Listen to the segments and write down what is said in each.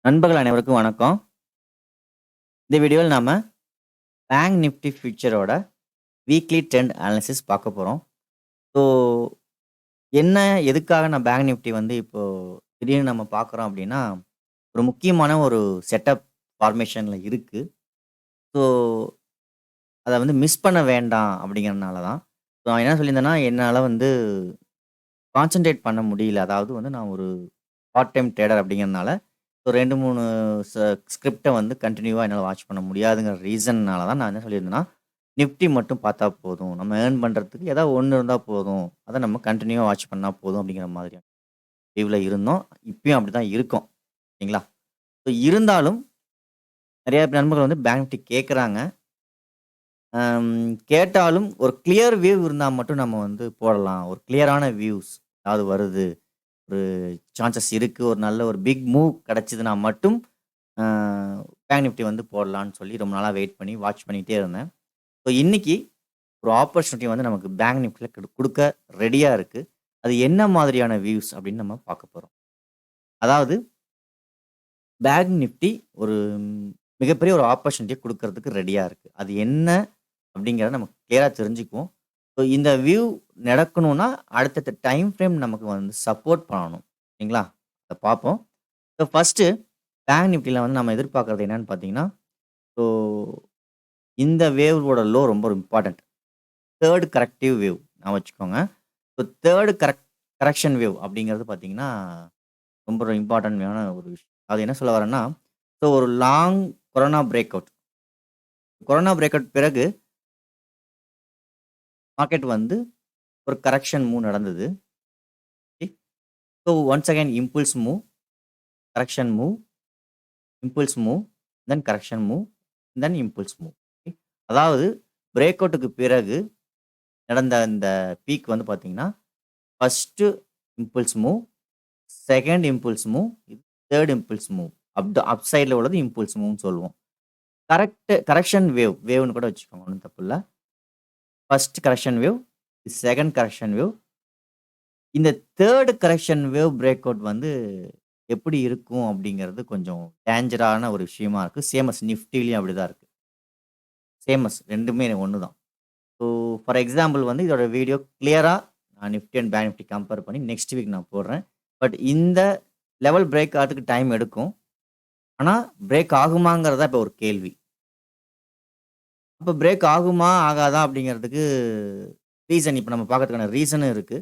நண்பர்கள் அனைவருக்கும் வணக்கம். இந்த வீடியோவில் நாம பேங்க் நிஃப்டி ஃபியூச்சரோட வீக்லி ட்ரெண்ட் அனாலிசிஸ் பார்க்க போறோம். ஸோ என்ன எதுக்காக நான் பேங்க் நிஃப்டி வந்து இப்போ திடீர்னு நம்ம பார்க்குறோம் அப்படின்னா, ஒரு முக்கியமான ஒரு செட்டப் ஃபார்மேஷன்ல இருக்கு. ஸோ அத வந்து மிஸ் பண்ண வேண்டாம் அப்படிங்கிறனால தான். ஸோ நான் என்ன சொல்லியிருந்தேன்னா, என்னால வந்து கான்சன்ட்ரேட் பண்ண முடியல. அதாவது வந்து நான் ஒரு பார்ட் டைம் ட்ரேடர் அப்படிங்கிறனால, ஸோ 2, 3 ச ஸ்கிரிப்ட்ட வந்து கன்டினியூவா என்னால வாட்ச் பண்ண முடியாதுங்கிற ரீசன்னால தான் நான் என்ன சொல்லியிருந்தேன்னா, நிஃப்டி மட்டும் பார்த்தா போதும். நம்ம ஏர்ன் பண்றதுக்கு ஏதாவது ஒண்ணு இருந்தா போதும். அத நம்ம கன்டினியூவா வாட்ச் பண்ணா போதும் அப்படிங்கிற மாதிரியான முடிவுல இருந்தோம். இப்பயும் அப்படிதான் இருக்கோம். சரிங்களா? ஸோ இருந்தாலும் நெறைய நண்பர்கள் வந்து பேங்க் நிஃப்டி கேட்கறாங்க. அம் கேட்டாலும் ஒரு கிளியர் வியூ இருந்தா மட்டும் நம்ம வந்து போடலாம். ஒரு கிளியரான வியூஸ் ஏதாவது வருது. ஒரு சான்சஸ் இருக்கு. ஒரு நல்ல ஒரு பிக் மூவ் கிடைச்சதுனா மட்டும் அ பேங்க் நிஃப்டி வந்து போடலான்னு சொல்லி ரொம்ப நாளா வெயிட் பண்ணி வாட்ச் பண்ணிட்டே இருந்தேன். ஸோ இன்னைக்கு ஒரு ஆப்பர்ச்சுனிட்டி வந்து நமக்கு பேங்க் நிஃப்டில குடுக்க ரெடியா இருக்கு. அது என்ன மாதிரியான வியூஸ் அப்படின்னு நம்ம பார்க்க போறோம். அதாவது பேங்க் நிஃப்டி ஒரு மிகப்பெரிய ஒரு ஆப்பர்ச்சுனிட்டிய குடுக்கறதுக்கு ரெடியா இருக்கு. அது என்ன அப்படிங்கிறத நம்ம கிளியரா தெரிஞ்சுக்குவோம். ஸோ இந்த வியூ நடக்கணும்னா அடுத்தடுத்த டைம் ஃப்ரேம் நமக்கு வந்து சப்போர்ட் பண்ணணும். சரிங்களா? அத பார்ப்போம். ஸோ ஃபர்ஸ்ட்டு பேங்க் நிஃப்டில வந்து நம்ம எதிர்பார்க்கிறது என்னன்னு பார்த்தீங்கன்னா, ஸோ இந்த வேவோட லோ ரொம்ப இம்பார்ட்டன்ட். 3 கரெக்டிவ் வேவ் ஞாபகம் வச்சுக்கோங்க. ஸோ 3 கரெக்ஷன் வேவ் அப்படிங்கிறது பார்த்தீங்கன்னா, ரொம்ப இம்பார்ட்டன்ட்டான ஒரு விஷயம். அது என்ன சொல்ல வரேன்னா, ஸோ ஒரு long corona break out. Corona break out பிறகு மார்க்கெட் வந்து ஒரு கரெக்ஷன் மூவ் நடந்தது. So once again impulse move, correction move, impulse move, then correction move, then impulse move. அதாவது பிரேக் அவுட்க்கு பிறகு நடந்த இந்த பீக் வந்து பார்த்தீங்கன்னா, first impulse move, second impulse move, third impulse move. Up சைட்ல உள்ளது இம்பல்ஸ் மூவ்னு சொல்லுவோம். கரெக்ஷன் வேவ்ன்னு கூட வச்சுக்கோங்க. ஒண்ணும் தப்பில்ல. First correction wave, second correction wave. இந்த third correction wave break out வந்து எப்படி இருக்கும் அப்படிங்கிறது கொஞ்சம் டேஞ்சரான ஒரு விஷயமா இருக்கு. சேம் அஸ் நிஃப்டிலயும் அப்படிதான் இருக்கு. சேம் அஸ் 2மே ஒண்ணு தான். ஸோ ஃபார் எக்ஸாம்பிள் வந்து இதோட வீடியோ கிளியரா நான் Nifty and bank Nifty compare பண்ணி நெக்ஸ்ட் வீக் நான் போடுறேன். பட் இந்த லெவல் பிரேக் ஆகறதுக்கு டைம் எடுக்கும். ஆனா பிரேக் ஆகுமாங்கிறது தான் இப்ப ஒரு கேள்வி. அப்ப பிரேக் ஆகுமா? ஆகாதா? அப்படிங்கிறதுக்கு ரீசன் இப்ப நம்ம பார்க்கறதுக்கான ரீசனும் இருக்கு.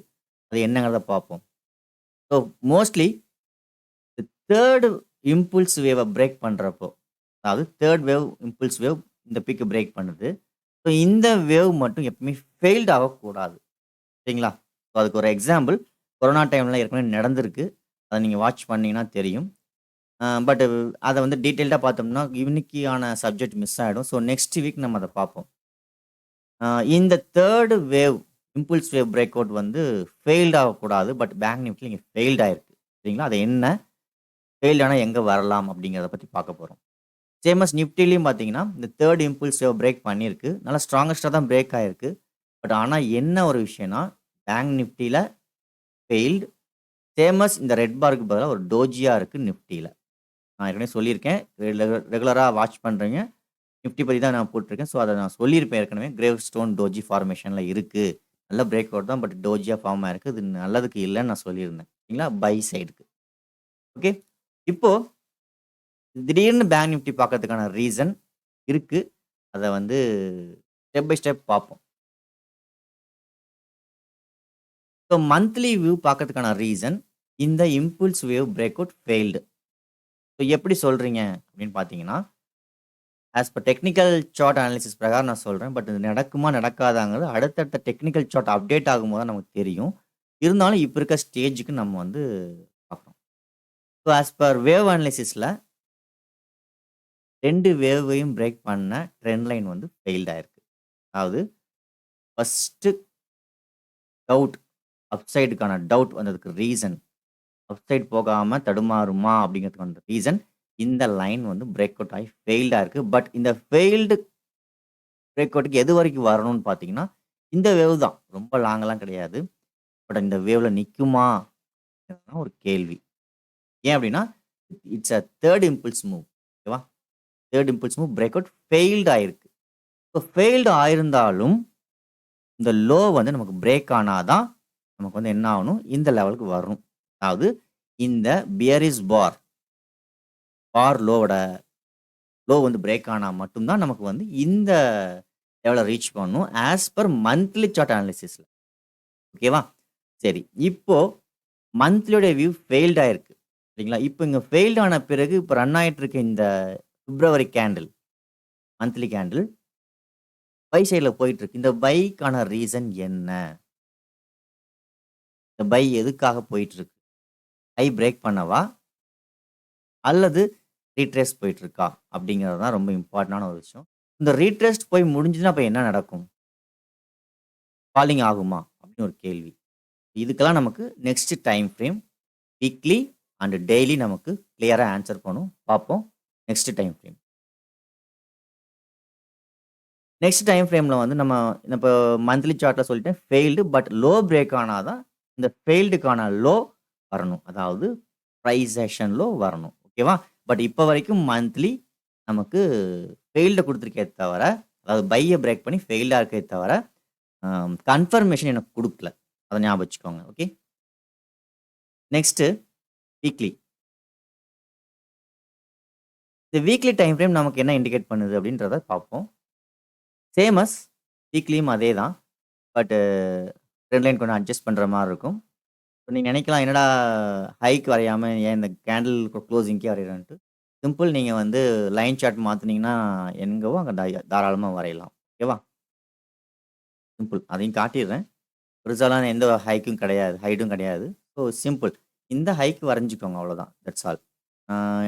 அது என்னங்கிறத பார்ப்போம். ஸோ மோஸ்ட்லி 3 இம்பல்ஸ் வேவ பிரேக் பண்றப்போ, அதாவது 3 வேவ் இம்பல்ஸ் வேவ் இந்த பீக்க பிரேக் பண்ணுது. ஸோ இந்த வேவ் மட்டும் எப்பவுமே ஃபெயில்ட் ஆகக்கூடாது. சரிங்களா? ஸோ அதுக்கு ஒரு எக்ஸாம்பிள் கொரோனா டைம்ல ஏற்கனவே நடந்திருக்கு. அத நீங்க வாட்ச் பண்ணீங்கன்னா தெரியும். பட் அத வந்து டீட்டெயில்டா பார்த்தோம்னா, இன்னைக்கான சப்ஜெக்ட் மிஸ் ஆயிடும். ஸோ நெக்ஸ்ட் வீக் நம்ம அத பார்ப்போம். அ இந்த 3 wave impulse wave break out வந்து ஃபெயில்ட் ஆகக்கூடாது. பட் பேங்க் நிஃப்டில இங்க ஃபெயில்ட் ஆயிருக்கு. சரிங்களா? அது என்ன? ஃபெயில்ட் ஆனா எங்க வரலாம்? அப்படிங்கிறத பத்தி பார்க்க போறோம். சேம் அஸ் நிஃப்டிலயும் பார்த்தீங்கன்னா, இந்த 3 இம்பல்ஸ் வேவ் பிரேக் பண்ணியிருக்கு. நல்லா ஸ்ட்ராங்கஸ்ட்டா தான் பிரேக் ஆயிருக்கு. பட் ஆனா என்ன ஒரு விஷயம்னா, பேங்க் நிஃப்டில ஃபெயில்ட். சேம் அஸ் இந்த ரெட் பார்க்கு பதிலா ஒரு டோஜியா இருக்கு நிஃப்டில. நான் ஏற்கனவே சொல்லியிருக்கேன். ரெகுலரா வாட்ச் பண்றீங்க. நிஃப்டி பத்தி தான் நான் போட்டுருக்கேன். ஸோ, அத நான் சொல்லியிருப்பேன் ஏற்கனவே. கிரேவ் ஸ்டோன் டோஜி ஃபார்மேஷன்ல இருக்கு. நல்ல பிரேக் அவுட் தான். பட் டோஜியா ஃபார்ம் ஆயிருக்கு. இது நல்லதுக்கு இல்லன்னு நான் சொல்லியிருந்தேன். சரிங்களா? பை சைடுக்கு. ஓகே. இப்போ திடீர்னு பேங்க் நிஃப்டி பார்க்கறதுக்கான ரீசன் இருக்கு. அத வந்து ஸ்டெப் பை ஸ்டெப் பார்ப்போம். ஸோ, மந்த்லி வியூ பார்க்கறதுக்கான ரீசன் இந்த impulse wave break out failed. So, எப்படி சொல்றீங்க அப்படின்னு பார்த்தீங்கன்னா, as per technical chart analysis பிரகாரம் நான் சொல்றேன். பட் இது நடக்குமா? நடக்காதாங்கிறது அடுத்தடுத்த டெக்னிக்கல் சார்ட் அப்டேட் ஆகும்போது தான் நமக்கு தெரியும். இருந்தாலும் இப்ப இருக்க ஸ்டேஜ்க்கு நம்ம வந்து பார்க்குறோம். ஸோ ஆஸ் பர் வேவ் அனாலிசிஸ்ல 2 வேவையும் பிரேக் பண்ண ட்ரெண்ட் லைன் வந்து ஃபெயில்ட் ஆயிருக்கு. அதாவது ஃபர்ஸ்ட்டு டவுட் அப்சைடுக்கான டவுட் வந்ததுக்கு ரீசன் அப்சைட் போகாம தடுமாறுமா? அப்படிங்கிறதுக்கான ரீசன் இந்த லைன் வந்து பிரேக் அவுட் ஆகி ஃபெயில்டா இருக்கு. பட் இந்த ஃபெயில்டு பிரேக் அவுட்க்கு எது வரைக்கும் வரணும்னு பார்த்தீங்கன்னா, இந்த வேவ் தான். ரொம்ப லாங்லாம் கிடையாது. பட் இந்த வேவ்ல நிக்குமா? இதுதான் ஒரு கேள்வி. ஏன் அப்டின்னா, it's a third impulse move. ஓகேவா? Third impulse move break out failed ஆயிருக்கு. இப்போ ஃபெயில்டு ஆயிருந்தாலும் இந்த லோ வந்து நமக்கு பிரேக் ஆனா தான் நமக்கு வந்து என்ன ஆகணும்? இந்த லெவலுக்கு வரணும். அதாவது இந்த பியரிஷ் பார் லோவோட லோ வந்து பிரேக் ஆனா மட்டும் தான் நமக்கு வந்து இந்த லெவல ரீச் பண்ணணும். ஆஸ் பெர் மந்த்லி சார்ட் அனாலிசிஸ்ல. ஓகேவா? சரி. இப்போ மந்த்லியோட வியூ ஃபெயில்ட் ஆயிருக்கு. சரிங்களா? இப்போ இங்க ஃபெயில்ட் ஆன பிறகு இப்ப ரன் ஆயிட்டு இருக்க இந்த பிப்ரவரி கேண்டில், மந்த்லி கேண்டில் பை சைட்ல போயிட்டு இருக்கு. இந்த பைக்கான ரீசன் என்ன? இந்த பை எதுக்காக போயிட்டு இருக்கு? ஹை பிரேக் பண்ணவா? அல்லது ரீட்ரேஸ் போயிட்டு இருக்கா? அப்படிங்கிறது தான் ரொம்ப இம்பார்ட்டன்டான ஒரு விஷயம். இந்த ரீட்ரேஸ்ட் போய் முடிஞ்சதுன்னா அப்ப என்ன நடக்கும்? ஃபாலிங் ஆகுமா? அப்படின்னு ஒரு கேள்வி. இதுக்கெல்லாம் நமக்கு next time frame weekly and daily நமக்கு கிளியரா ஆன்சர் பண்ணும். பார்ப்போம். Next time frame. Next time ஃப்ரேம்ல வந்து நம்ம இப்போ மந்த்லி சார்ட்ல சொல்லிட்டேன் ஃபெயில்டு பட் லோ பிரேக் ஆனா தான் இந்த ஃபெயில்டுக்கான லோ வரணும். அதாவது பிரைஸ் ஆக்ஷன் லோ வரணும். ஓகேவா? பட் இப்போ வரைக்கும் மந்த்லி நமக்கு ஃபெயில்ட குடுத்துருக்கே தவிர, அதாவது பைய பிரேக் பண்ணி ஃபெயில்டா இருக்கே தவிர, கன்ஃபர்மேஷன் எனக்கு குடுக்கல. அத ஞாபகம் வச்சுக்கோங்க. ஓகே. Next weekly. இந்த வீக்லி டைம் ஃப்ரேம் நமக்கு என்ன இண்டிகேட் பண்ணுது அப்படின்றத பார்ப்போம். சேம் அஸ் வீக்லியும் அதே தான். பட் ட்ரெண்ட் லைன் கொஞ்சம் அட்ஜஸ்ட் பண்ற மாரி இருக்கும். இப்ப நீங்க நினைக்கலாம், என்னடா ஹைக்கு வரையாம ஏன் இந்த கேண்டில் க்ளோசிங்க்கே வரையறான்ட்டு. சிம்பிள் நீங்க வந்து லைன் சார்ட் மாத்துனீங்கன்னா, எங்கவோ அங்க தாராளமா வரையலாம். ஓகேவா? சிம்பிள். அதையும் காட்டிர்றேன். பெருசாலாம் எந்த ஹைக்கும் கிடையாது. ஹைட்டும் கிடையாது. So simple. இந்த ஹைக்கு வரைஞ்சுக்கோங்க அவ்வளோதான். That's all.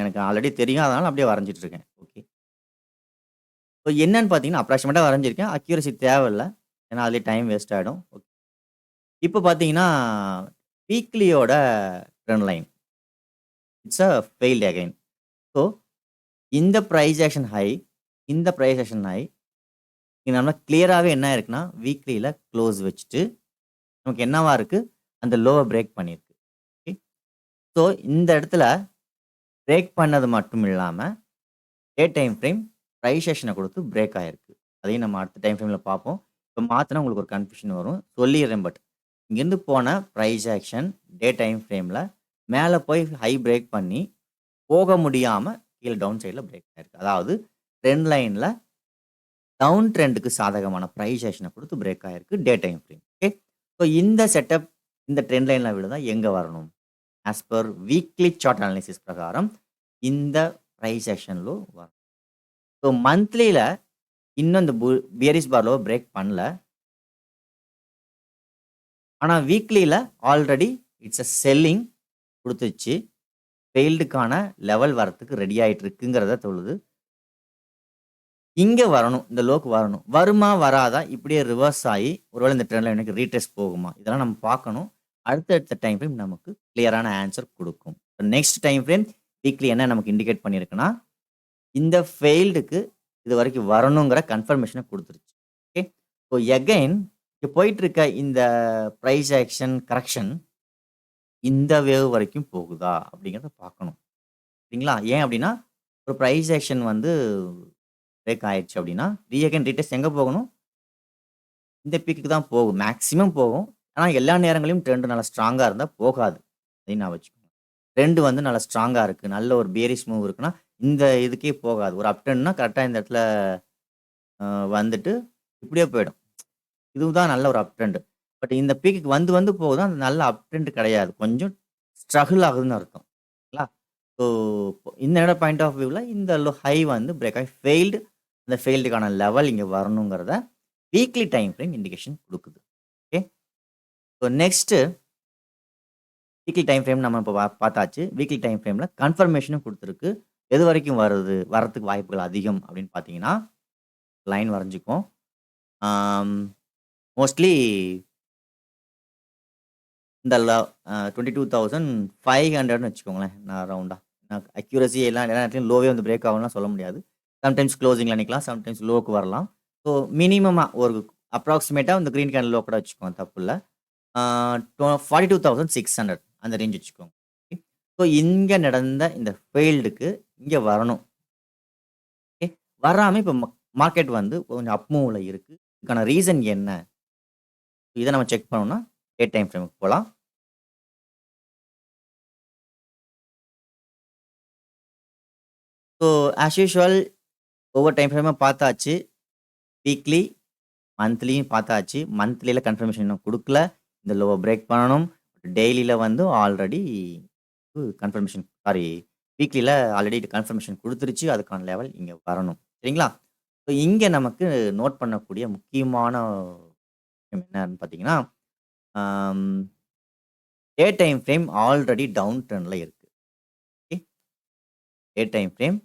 எனக்கு ஆல்ரெடி தெரியும். அதனால அப்படியே வரைஞ்சிட்டு இருக்கேன். ஓகே. இப்போ என்னன்னு பார்த்தீங்கன்னா, அப்ராக்ஸிமேட்டா வரைஞ்சிருக்கேன். அக்யூரசி தேவையில்ல. ஏன்னா அதிலேயே டைம் வேஸ்ட் ஆயிடும். இப்போ பார்த்தீங்கன்னா, வீக்லியோட trend line. It's a failed again. So இந்த பிரைஸ் ஆக்ஷன் ஹை, இந்த பிரைஸ் ஆக்ஷன் ஹை இங்க நம்ம கிளியராவே என்ன இருக்குன்னா, வீக்லில க்ளோஸ் வச்சுட்டு, நமக்கு என்னவா இருக்கு? அந்த லோவ பிரேக் பண்ணியிருக்கு. ஓகே. ஸோ இந்த இடத்துல பிரேக் பண்ணது மட்டும் இல்லாம, டே டைம் ஃப்ரேம் பிரைஸ் ஆக்ஷன குடுத்து பிரேக் ஆயிருக்கு. அதையும் நம்ம அடுத்த டைம் ஃப்ரேம்ல பார்ப்போம். இப்ப மாத்துனா உங்களுக்கு ஒரு கன்ஃப்யூஷன் வரும். சொல்லிர்றேன் பட். இங்கேருந்து போன பிரைஸ் ஆக்ஷன் டே டைம் ஃப்ரேம்ல மேல போய் ஹை பிரேக் பண்ணி, போக முடியாம கீழ டவுன் சைட்ல பிரேக் ஆயிருக்கு. அதாவது ட்ரெண்ட் லைன்ல டவுன் ட்ரெண்டுக்கு சாதகமான பிரைஸ் ஆக்ஷன குடுத்து பிரேக் ஆயிருக்கு day time frame. Okay. So இந்த செட்டப் இந்த ட்ரெண்ட் லைன்ல விழுந்தா எங்க வரணும்? As per weekly chart analysis பிரகாரம் இந்த பிரைஸ் ஆக்ஷன் லோ வரும். ஸோ மந்த்லில இன்னும் இந்த பியரிஷ் பார் லோவ பிரேக் பண்ணல. ஆனா வீக்லில ஆல்ரெடி இட்ஸ் அ செல்லிங் குடுத்துருச்சு. ஃபெயில்டுக்கான லெவல் வரத்துக்கு ரெடி ஆயிட்டு இருக்குங்கிறத சொல்லுது. இங்க வரணும். இந்த லோக்கு வரணும். வருமா? வராதா? இப்படியே ரிவர்ஸ் ஆயி, ஒருவேளை இந்த ட்ரெண்ட் லைன் எனக்கு ரீட்ரேஸ் போகுமா? இதெல்லாம் நம்ம பார்க்கணும். அடுத்தடுத்த டைம் ஃப்ரேம் நமக்கு கிளியரான ஆன்சர் குடுக்கும். நெக்ஸ்ட் டைம் ஃப்ரேம் வீக்லி என்ன நமக்கு இண்டிகேட் பண்ணியிருக்குன்னா, இந்த ஃபெயில்டுக்கு இதுவரைக்கும் வரணுங்கிற கன்ஃபர்மேஷன குடுத்துருச்சு. ஓகே. ஸோ எகைன் இங்க போயிட்டு இருக்க இந்த பிரைஸ் ஆக்ஷன் கரெக்ஷன் இந்த வேவ் வரைக்கும் போகுதா? அப்படிங்கிறத பார்க்கணும். சரிங்களா? ஏன் அப்படின்னா, ஒரு பிரைஸ் ஆக்ஷன் வந்து பிரேக் ஆயிருச்சு அப்படின்னா, அகைன் ரீடெஸ்ட் எங்க போகணும்? இந்த பீக்குக்கு தான் போகும். மேக்ஸிமம் போகும். ஆனா, எல்லா நேரங்களையும் ட்ரெண்ட் நல்லா ஸ்ட்ராங்கா இருந்தா போகாது. அதையும் நான் வச்சுக்கோங்க. ட்ரெண்ட் வந்து நல்லா ஸ்ட்ராங்கா இருக்கு. நல்ல ஒரு பியரிஷ் மூவ் இருக்குன்னா, இந்த இதுக்கே போகாது. ஒரு அப் ட்ரெண்ட்னா கரெக்ட்டா இந்த இடத்துல அ வந்துட்டு இப்படியே போயிடும். இதுதான் நல்ல ஒரு அப் ட்ரெண்ட். பட் இந்த பீக்குக்கு வந்து வந்து போகுது. அது நல்ல அப் ட்ரெண்ட் கிடையாது. கொஞ்சம் ஸ்ட்ரகிள் ஆகுதுன்னு அர்த்தம். ங்களா? ஸோ இந்த இட பாயிண்ட் ஆஃப் வியூல இந்த ஹை வந்து பிரேக் ஆகி ஃபெயில்டு. அந்த ஃபெயில்டுக்கான லெவல் இங்க வரணுங்கிறத வீக்லி டைம் ஃப்ரேம் இண்டிகேஷன் குடுக்குது. Okay. So next weekly time frame நம்ம இப்போ பார்த்தாச்சு. வீக்லி டைம் ஃப்ரேம்ல கன்ஃபர்மேஷனும் குடுத்துருக்கு. எது வரைக்கும் வருது? வரத்துக்கு வாய்ப்புகள் அதிகம் அப்படின்னு பார்த்தீங்கன்னா, லைன் வரைஞ்சுக்குவோம். ஆம் மோஸ்ட்லி இந்த 22,500ன்னு வச்சுக்கோங்களேன். நான் ரவுண்டா. அக்யூரசி எல்லா நேரத்துலயும் லோவே வந்து பிரேக் ஆகும்லாம் சொல்ல முடியாது. சம்டைம்ஸ் க்ளோசிங்ல நிக்கலாம். சம்டைம்ஸ் லோக்கு வரலாம். ஸோ மினிமமா ஒரு அப்ராக்ஸிமேட்டா இந்த கிரீன் கேண்டில் லோ கூட வச்சுக்கோங்க. தப்பு இல்ல. 42,600 அந்த ரேஞ்ச் வச்சுக்கோங்க. ஸோ இங்க நடந்த இந்த ஃபெயில்டுக்கு இங்க வரணும். ஓகே. வராம இப்ப மார்க்கெட் வந்து கொஞ்சம் அப் மூவ்ல இருக்கு. இதுக்கான ரீசன் என்ன? இத நம்ம செக் பண்ணோம்னா, டே டைம் ஃப்ரேம்க்கு போலாம். ஸோ ஆஸ் யூசுவல் ஒவ்வொரு டைம் ஃப்ரேமா பார்த்தாச்சு. வீக்லி, மந்த்லியும் பார்த்தாச்சு. மந்த்லில கன்ஃபர்மேஷன் இன்னும் குடுக்கல. இந்த லோவ பிரேக் பண்ணணும். டெய்லில வந்து ஆல்ரெடி கன்ஃபர்மேஷன் சாரி வீக்லில ஆல்ரெடி கன்ஃபர்மேஷன் குடுத்துருச்சு. அதுக்கான லெவல் இங்க வரணும். சரிங்களா? ஸோ இங்க நமக்கு நோட் பண்ணக்கூடிய முக்கியமான விஷயம் என்னன்னு பார்த்தீங்கன்னா, ஆம் day time frame already down ட்ரெண்ட்ல இருக்கு. Okay. Day time frame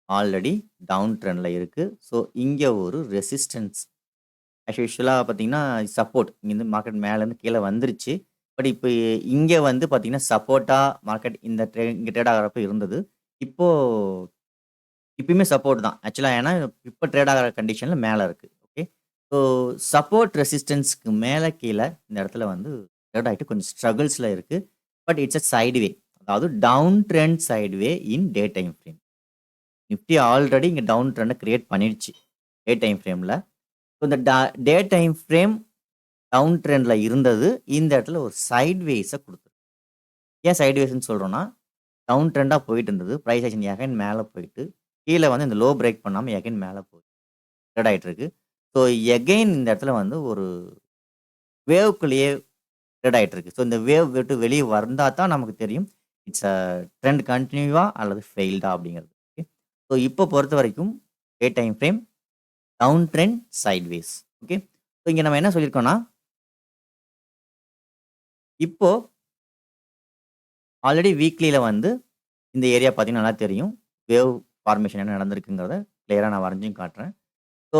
already down ட்ரெண்ட்ல இருக்கு. ஸோ இங்க ஒரு ரெசிஸ்டன்ஸ் ஆஸ் யூசுவலா பார்த்தீங்கன்னா, சப்போர்ட் இங்கேருந்து மார்க்கெட் மேலேருந்து கீழ வந்துருச்சு. பட் இப்ப இங்க வந்து பார்த்தீங்கன்னா, சப்போர்ட்டா மார்க்கெட் இங்க ட்ரேட் ஆகுறப்ப இருந்தது. இப்போ இப்பயுமே சப்போர்ட் தான். ஆக்சுவலா ஏன்னா, இப்ப ட்ரேட் ஆகுற கண்டிஷன்ல மேல இருக்கு. ஓகே. ஸோ சப்போர்ட் ரெசிஸ்டன்ஸ்க்கு மேல கீழ இந்த இடத்துல வந்து ட்ரேட் ஆயிட்டு கொஞ்சம் ஸ்ட்ரகிள்ஸ்ல இருக்கு. But it's a sideway. அதாவது down trend sideway in day time frame. Nifty already இங்க டவுன் ட்ரெண்ட கிரியேட் பண்ணிடுச்சு. டே டைம் ஃப்ரேம்ல. இந்த டே டைம் ஃப்ரேம் டவுன் ட்ரெண்ட்ல இருந்தது. இந்த இடத்துல ஒரு சைட்வேஸ குடுத்துருக்கு. ஏன் சைட்வேஸ்ன்னு சொல்றோம்னா, டவுன் ட்ரெண்டா போயிட்டு இருந்தது. பிரைஸ் ஆக்ஷன் எகைன் மேல போயிட்டு, கீழ வந்து இந்த லோ பிரேக் பண்ணாம எகைன் மேல போய் ட்ரேட் ஆயிட்டு இருக்கு. ஸோ எகைன் இந்த இடத்துல வந்து ஒரு வேவ்க்குள்ளேயே ட்ரேட் ஆயிட்டு இருக்கு. ஸோ இந்த வேவ் விட்டு வெளிய வந்தா தான் நமக்கு தெரியும். இட்ஸ் அ ட்ரெண்ட் கன்டினியூவா அல்லது ஃபெயில்டா அப்படிங்கிறது. ஓகே. ஸோ இப்போ பொறுத்தவரைக்கும் day time frame down trend sideways. Okay. So இங்க நம்ம என்ன சொல்லியிருக்கோம்னா, இப்போ ஆல்ரெடி வீக்லில வந்து இந்த ஏரியா பார்த்தீங்கன்னா நல்லா தெரியும். வேவ் ஃபார்மேஷன் என்ன நடந்திருக்குங்கிறத கிளியரா நான் வரைஞ்சும் காட்டுறேன். ஸோ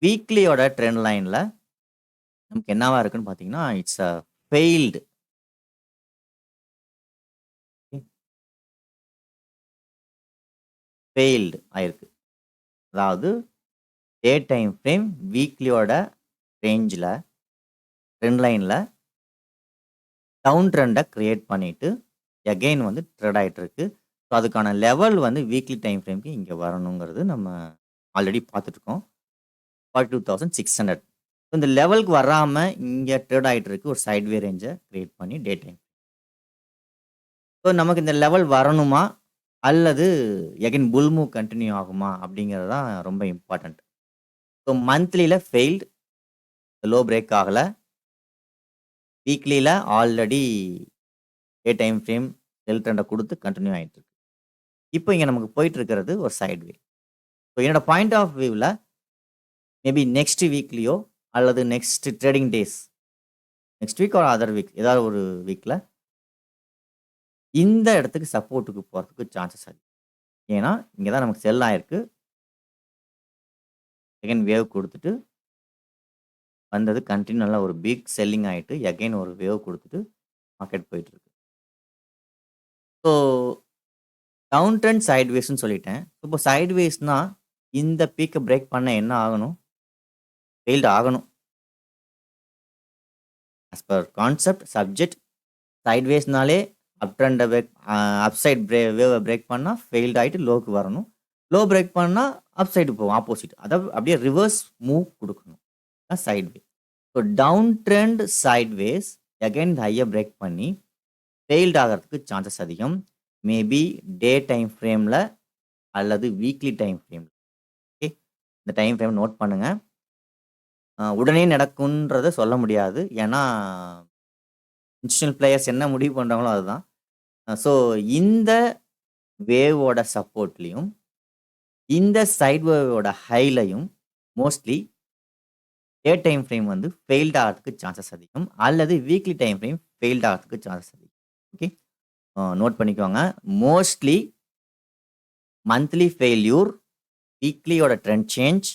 வீக்லியோட ட்ரெண்ட் லைன்ல நமக்கு என்னவா இருக்குன்னு பார்த்தீங்கன்னா, இட்ஸ் அ ஃபெயில்டு. ஃபெயில்டு ஆயிருக்கு. அதாவது டே டைம் ஃப்ரேம் வீக்லியோட ரேஞ்ச்ல ட்ரெண்ட் லைன்ல டவுன் ட்ரெண்ட கிரியேட் பண்ணிட்டு, எகைன் வந்து ட்ரேட் ஆயிட்டு இருக்கு. ஸோ அதுக்கான லெவல் வந்து வீக்லி டைம் ஃப்ரேம்க்கு இங்க வரணுங்கிறது நம்ம ஆல்ரெடி பார்த்துட்டுருக்கோம். 42,600. இந்த லெவலுக்கு வராம இங்க ட்ரேட் ஆயிட்டு இருக்கு. ஒரு சைட்வே ரேஞ்ச கிரியேட் பண்ணி டே டைம். ஸோ நமக்கு இந்த லெவல் வரணுமா? அல்லது எகைன் புல் மூவ் கன்டின்யூ ஆகுமா? அப்படிங்கிறது தான் ரொம்ப இம்பார்ட்டன்ட். ஸோ மந்த்லில ஃபெயில்ட். லோ பிரேக் ஆகல. வீக்லில already day time frame sell ட்ரெண்ட குடுத்து கன்டின்யூ ஆயிட்டு இருக்கு. இப்போ இங்க நமக்கு போயிட்டு இருக்கிறது ஒரு சைட்வே. ஸோ என்னோட பாயிண்ட் ஆஃப் வியூல மேபி நெக்ஸ்ட் வீக்லயோ அல்லது next trading days next week or other week ஏதாவது ஒரு வீக்ல இந்த இடத்துக்கு சப்போர்ட்டுக்கு போறதுக்கு சான்சஸ் அதிகம். ஏன்னா, இங்க தான் நமக்கு செல் ஆயிருக்கு. எகைன் வேவ் குடுத்துட்டு வந்தது கன்டின்யூ நல்லா ஒரு பிக் செல்லிங் ஆயிட்டு, எகைன் ஒரு வேவ் குடுத்துட்டு மார்க்கெட் போயிட்டு இருக்கு. ஸோ டவுன் ட்ரெண்ட் சைட்வேஸ்ன்னு சொல்லிட்டேன். இப்போ சைட்வேஸ்னா இந்த பீக்க பிரேக் பண்ண என்ன ஆகணும்? ஃபெயில்ட் ஆகணும். ஆஸ் பர் கான்செப்ட், சப்ஜெக்ட் சைட்வேஸ்னாலே அப் ட்ரெண்ட பிரேக் அப்சைட் வேவ பிரேக் பண்ணா ஃபெயில்ட் ஆயிட்டு லோக்கு வரணும். லோ பிரேக் பண்ணா அப் சைடு போகும் ஆப்போசிட். அதாவது அப்படியே ரிவர்ஸ் மூவ் குடுக்கணும். அதான் sideways. So down trend sideways again ஹைய பிரேக் பண்ணி ஃபெயில்ட் ஆகறதுக்கு சான்சஸ் அதிகம். மேபி டே டைம் ஃப்ரேம்ல அல்லது வீக்லி டைம் ஃப்ரேம்ல. ஓகே. இந்த டைம் ஃப்ரேம் நோட் பண்ணுங்க. உடனே நடக்கும்ன்றத சொல்ல முடியாது. ஏன்னா, இன்ஸ்டிடியூஷனல் பிளேயர்ஸ் என்ன முடிவு பண்றாங்களோ அதுதான். ஸோ இந்த வேவோட சப்போர்ட்லயும், இந்த சைட் வேவோட ஹைலயும் மோஸ்ட்லி டே டைம் ஃப்ரேம் வந்து ஃபெயில்ட் ஆகறதுக்கு சான்சஸ் அதிகம். அல்லது வீக்லி டைம் ஃப்ரேம் ஃபெயில்ட் ஆகறதுக்கு சான்சஸ் அதிகம். ஓகே. நோட் பண்ணிக்கோங்க. மோஸ்ட்லி மந்த்லி ஃபெயில்யூர், வீக்லியோட ட்ரெண்ட் சேஞ்ச்,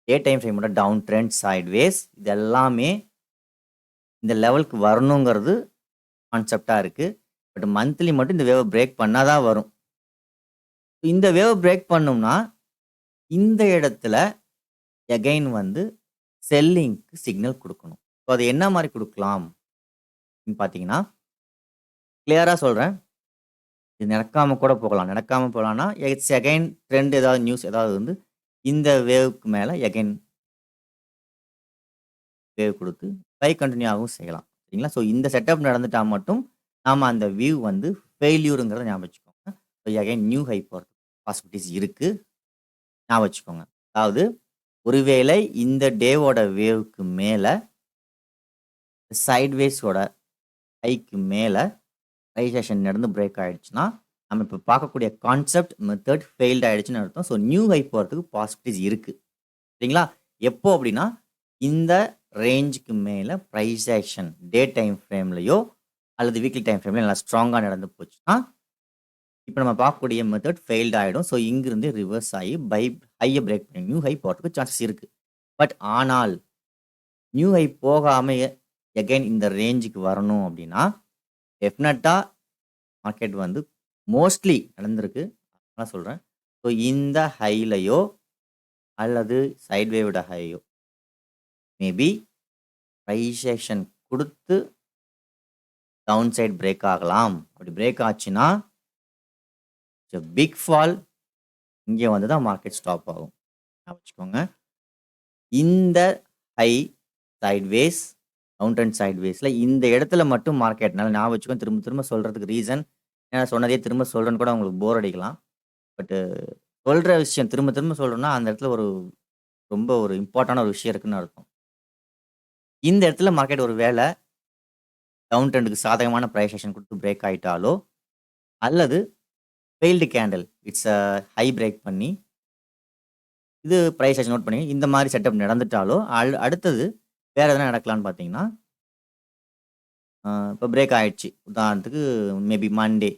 டே டைம் ஃப்ரேமோட டவுன் ட்ரெண்ட் சைட்வேஸ் இது எல்லாமே இந்த லெவலுக்கு வரணுங்கிறது கான்செப்ட்டா இருக்கு. பட் மந்த்லி மட்டும் இந்த வேவ பிரேக் பண்ணா தான் வரும். இந்த வேவ பிரேக் பண்ணும்னா, இந்த இடத்துல எகைன் வந்து செல்லிங்க்கு சிக்னல் குடுக்கணும். ஸோ அது என்ன மாரி குடுக்கலாம்? அப்படின்னு பார்த்தீங்கன்னா, கிளியரா சொல்றேன். இது நடக்காம கூட போகலாம். நடக்காம போகலான்னா, இட்ஸ் அகைன் ட்ரெண்ட் ஏதாவது நியூஸ் ஏதாவது வந்து இந்த வேவ்க்கு மேல எகைன் வேவ் குடுத்து பை கன்டின்யூ ஆகவும் செய்யலாம். சரிங்களா? ஸோ இந்த செட்டப் நடந்துட்டா மட்டும் நாம அந்த வியூ வந்து ஃபெயில்யூர்ங்கிறத ஞாபகம் வச்சுக்கோங்க. ஸோ அகைன் நியூ ஹை போறதுக்கு பாசிபிலிட்டீஸ் இருக்கு. ஞாபகம் வச்சுக்கோங்க. அதாவது ஒருவேளை இந்த டேவோட வேவ்க்கு மேல சைட்வேஸோட ஹைக்கு மேல ரைசேஷன் நடந்து பிரேக் ஆயிடுச்சுன்னா, நம்ம இப்ப பார்க்கக்கூடிய கான்செப்ட், மெத்தட் ஃபெயில்ட் ஆயிடுச்சுன்னு அர்த்தம். ஸோ நியூ ஹை போறதுக்கு பாசிபிலிட்டீஸ் இருக்கு. சரிங்களா? எப்போ அப்படின்னா, இந்த ரேஞ்சுக்கு மேல பிரைஸ் ஆக்ஷன் டே டைம் ஃப்ரேம்லயோ அல்லது வீக்லி டைம் ஃப்ரேம்லயோ நல்லா ஸ்ட்ராங்கா நடந்து போச்சுன்னா, இப்ப நம்ம பார்க்கக்கூடிய மெத்தட் ஃபெயில்ட் ஆயிடும். ஸோ இங்கிருந்து ரிவர்ஸ் ஆயி ஹைய பிரேக் பண்ணி நியூ ஹை போறதுக்கு சான்சஸ் இருக்கு. பட் ஆனால் நியூ ஹை போகாம எகைன் இந்த ரேஞ்சுக்கு வரணும் அப்படின்னா, டெஃபினட்டா மார்க்கெட் வந்து மோஸ்ட்லி நடந்திருக்கு. அதான் சொல்றேன். ஸோ இந்த ஹைலயோ அல்லது சைட்வேவோட ஹையோ மேபி பிரைஸ் ஆக்ஷன் குடுத்து டவுன் சைட் பிரேக் ஆகலாம். அப்படி பிரேக் ஆச்சுன்னா, பிக் ஃபால் இங்க வந்து தான் மார்க்கெட் ஸ்டாப் ஆகும். ஞாபகம் வச்சுக்கோங்க. இந்த ஹை சைட்வேஸ், டவுன் ட்ரெண்ட் சைட்வேஸ்ல இந்த இடத்துல மட்டும் மார்க்கெட்னால ஞாபகம் வச்சுக்கோங்க. திரும்ப திரும்ப சொல்றதுக்கு ரீசன், ஏன்னா சொன்னதையே திரும்ப சொல்றேன்னு கூட உங்களுக்கு போர் அடிக்கலாம். பட் சொல்ற விஷயம் திரும்ப திரும்ப சொல்றேன்னா, அந்த இடத்துல ரொம்ப ஒரு இம்பார்ட்டன்டான ஒரு விஷயம் இருக்குன்னு அர்த்தம். இந்த இடத்துல மார்க்கெட் ஒரு வேள டவுன் ட்ரெண்டுக்கு சாதகமான பிரைஸ் ஆக்ஷன் குடுத்து பிரேக் ஆயிட்டாலோ, அல்லது failed candle it's high break பண்ணி, இது பிரைஸ் ஆக்ஷன் நோட் பண்ணி இந்த மாரி செட்டப் நடந்துட்டாலோ, அடுத்தது வேற எதனா நடக்கலான்னு பார்த்தீங்கன்னா, இப்ப பிரேக் ஆயிடுச்சு. உதாரணத்துக்கு மேபி மண்டே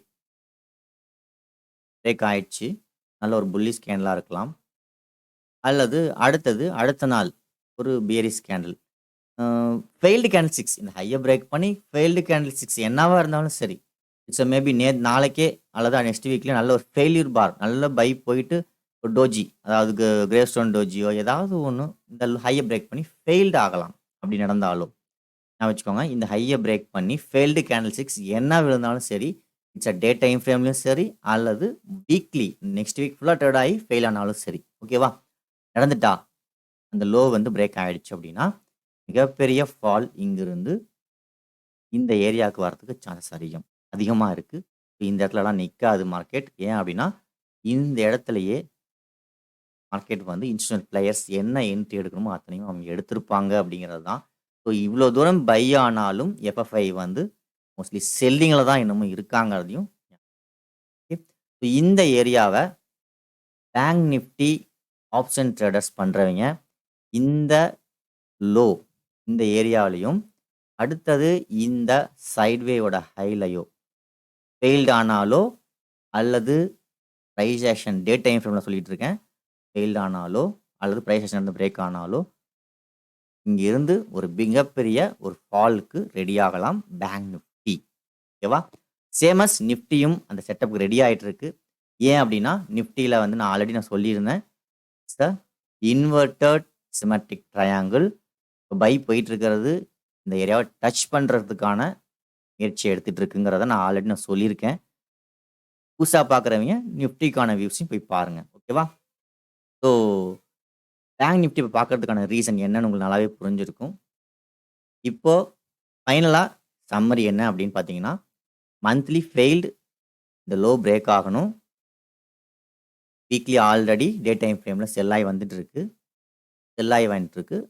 பிரேக் ஆயிடுச்சு. நல்ல ஒரு புல்லிஷ் கேண்டிலா இருக்கலாம். அல்லது அடுத்த நாள் ஒரு bearish candle. Failed candle sticks இந்த ஹைய பிரேக் பண்ணி ஃபெயில்டு கேண்டில் ஸ்டிக்ஸ் என்னவா இருந்தாலும் சரி. இட்ஸ் மேபி நாளைக்கே அல்லது நெக்ஸ்ட் வீக்லயோ நல்ல ஒரு ஃபெயில்யூர் பார் நல்ல பை போயிட்டு ஒரு டோஜி அதாவது கிரே ஸ்டோன் டோஜியோ ஏதாவது ஒண்ணு இந்த ஹைய பிரேக் பண்ணி ஃபெயில்டு ஆகலாம். அப்படி நடந்தாலோ ஞாபகம் வச்சுக்கோங்க. இந்த ஹைய பிரேக் பண்ணி ஃபெயில்டு கேண்டில் ஸ்டிக்ஸ் என்ன விழுந்தாலும் சரி, இட்ஸ் டே டைம் ஃப்ரேம்லயும் சரி, அல்லது வீக்லி நெக்ஸ்ட் வீக் ஃபுல்லா ட்ரேட் ஆகி ஃபெயில் ஆனாலும் சரி. ஓகேவா? நடந்துட்டா அந்த லோ வந்து பிரேக் ஆயிடுச்சு அப்படின்னா, மிகப்பெரிய ஃபால் இங்கிருந்து இந்த ஏரியாவுக்கு வரதுக்கு சான்சஸ் அதிகமா இருக்கு. இந்த இடத்துலலாம் நிக்காது மார்க்கெட். ஏன் அப்படின்னா, இந்த இடத்துலயே மார்க்கெட் வந்து இன்ஸ்டிட்யூஷனல் பிளேயர்ஸ் என்ன என்ட்ரி எடுக்கணுமோ அத்தனையும் அவங்க எடுத்திருப்பாங்க அப்படிங்கிறது தான். ஸோ இவ்வளோ தூரம் பை ஆனாலும் எஃப்எஃப்ஐ வந்து மோஸ்ட்லி செல்லிங்கில தான் இன்னமும் இருக்காங்கிறதையும் ஓகே. ஸோ இந்த ஏரியாவ பேங்க் நிஃப்டி ஆப்ஷன் ட்ரேடர்ஸ் பண்றவங்க இந்த லோ இந்த ஏரியாவிலயும் அடுத்தது இந்த சைட்வேயோட ஹைலயோ ஃபெயில்ட் ஆனாலோ அல்லது பிரைஸ் ஆக்ஷன் டே டைம் ஃப்ரேம்ல சொல்லிட்டு இருக்கேன். ஃபெயில்ட் ஆனாலோ அல்லது பிரைஸ் ஆக்ஷன் வந்து பிரேக் ஆனாலோ இங்கிருந்து ஒரு மிகப்பெரிய ஒரு ஃபாலுக்கு ரெடி ஆகலாம் பேங்க் நிஃப்டி. ஓகேவா? சேம் அஸ் நிஃப்டியும் அந்த செட்டப்க்கு ரெடி ஆயிட்டு இருக்கு. ஏன் அப்படின்னா, நிஃப்டியில வந்து நான் ஆல்ரெடி சொல்லியிருந்தேன். It's a inverted symmetric triangle. பை போயிட்டு இருக்கிறது இந்த ஏரியாவை டச் பண்றதுக்கான முயற்சி எடுத்துட்டு இருக்குங்கிறத நான் ஆல்ரெடி சொல்லியிருக்கேன். புதுசா பார்க்குறவங்க நிஃப்டிக்கான வியூஸையும் போய் பாருங்க. ஓகேவா? ஸோ பேங்க் நிஃப்டி இப்போ பார்க்கறதுக்கான ரீசன் என்னன்னு உங்களுக்கு நல்லாவே புரிஞ்சிருக்கும். இப்போ ஃபைனலா சம்மரி என்ன அப்படின்னு பார்த்தீங்கன்னா, மந்த்லி ஃபெயில்டு இந்த லோ பிரேக் ஆகணும். வீக்லி ஆல்ரெடி டே டைம் ஃப்ரேம்ல செல் ஆகி வந்துட்டு இருக்கு. செல் ஆகி வந்துட்டு இருக்கு.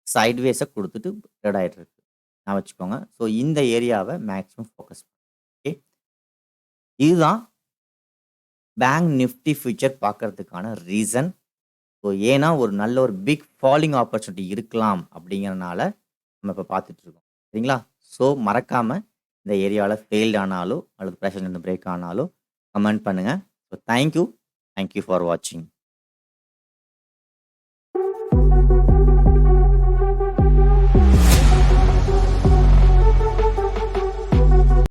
சைட்வேஸ குடுத்துட்டு ட்ரேட் ஆயிட்டு இருக்கு. ஞாபகம் வச்சுக்கோங்க. ஸோ இந்த ஏரியாவ மேக்ஸிமம் ஃபோக்கஸ் ஓகே. இதுதான் பேங்க் நிஃப்டி ஃபியூச்சர் பார்க்கறதுக்கான ரீசன். ஸோ ஏன்னா ஒரு நல்ல ஒரு பிக் ஃபாலிங் ஆப்பர்ச்சுனிட்டி இருக்கலாம் அப்படிங்கிறனால நம்ம இப்போ பார்த்துட்டு இருக்கோம். சரிங்களா? ஸோ மறக்காம இந்த ஏரியாவில ஃபெயில்ட் ஆனாலோ அல்லது பிரஷர் பிரேக் ஆனாலோ கமெண்ட் பண்ணுங்க. ஸோ தேங்க் யூ ஃபார் வாட்சிங்.